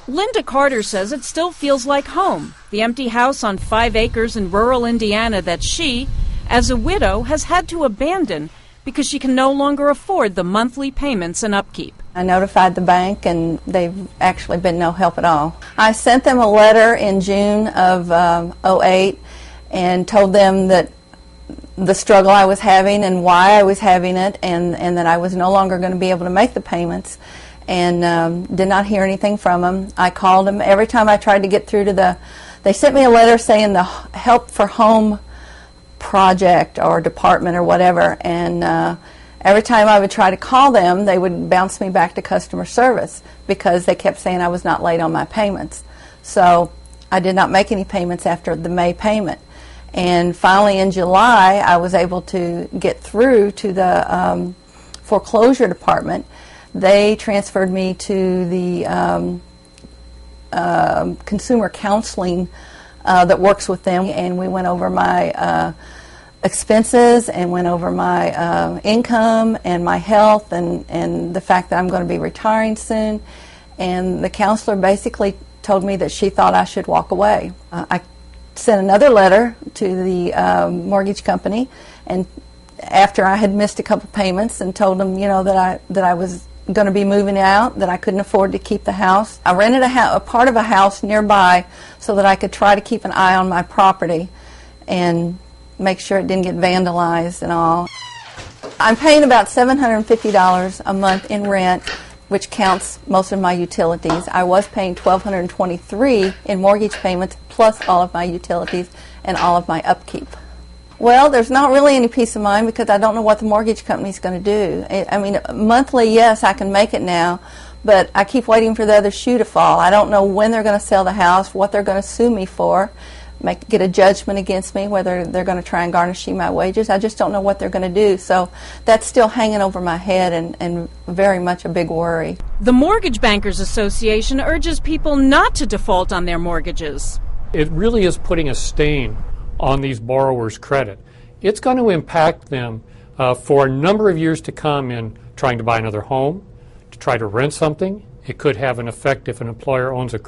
Linda Carter says it still feels like home, the empty house on 5 acres in rural Indiana that she, as a widow, has had to abandon because she can no longer afford the monthly payments and upkeep. I notified the bank, and they've actually been no help at all. I sent them a letter in June of '08 and told them that the struggle I was having and why I was having it, and that I was no longer going to be able to make the payments, and did not hear anything from them. I called them every time I tried to get through to they sent me a letter saying the Help for Home project or department or whatever, and every time I would try to call them, they would bounce me back to customer service because they kept saying I was not late on my payments. So I did not make any payments after the May payment. And finally in July, I was able to get through to the foreclosure department. They transferred me to the consumer counseling that works with them, and we went over my expenses and went over my income and my health and the fact that I'm going to be retiring soon. And the counselor basically told me that she thought I should walk away. I sent another letter to the mortgage company, and after I had missed a couple payments, and told them, you know, that I was going to be moving out, that I couldn't afford to keep the house. I rented a part of a house nearby so that I could try to keep an eye on my property and make sure it didn't get vandalized and all. I'm paying about $750 a month in rent, which counts most of my utilities. I was paying $1,223 in mortgage payments plus all of my utilities and all of my upkeep. Well, there's not really any peace of mind because I don't know what the mortgage company's going to do. I mean, monthly, yes, I can make it now, but I keep waiting for the other shoe to fall. I don't know when they're going to sell the house, what they're going to sue me for, get a judgment against me, whether they're going to try and garnish my wages. I just don't know what they're going to do. So that's still hanging over my head and very much a big worry. The Mortgage Bankers Association urges people not to default on their mortgages. It really is putting a stain on these borrowers' credit. It's going to impact them for a number of years to come in trying to buy another home, to try to rent something. It could have an effect if an employer owns a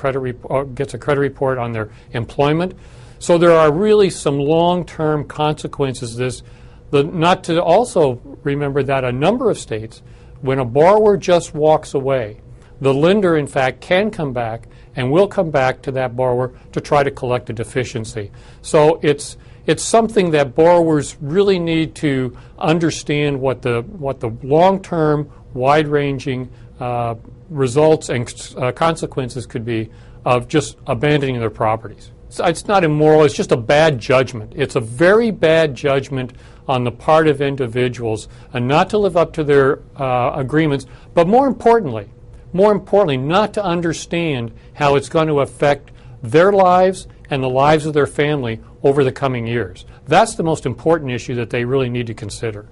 gets a credit report on their employment. So there are really some long-term consequences to this. Not to also remember that a number of states, when a borrower just walks away, the lender, in fact, can come back and will come back to that borrower to try to collect a deficiency. So it's something that borrowers really need to understand what the long-term, wide-ranging results and consequences could be of just abandoning their properties. It's not immoral, it's just a bad judgment. It's a very bad judgment on the part of individuals and not to live up to their agreements, but more importantly, not to understand how it's going to affect their lives and the lives of their family over the coming years. That's the most important issue that they really need to consider.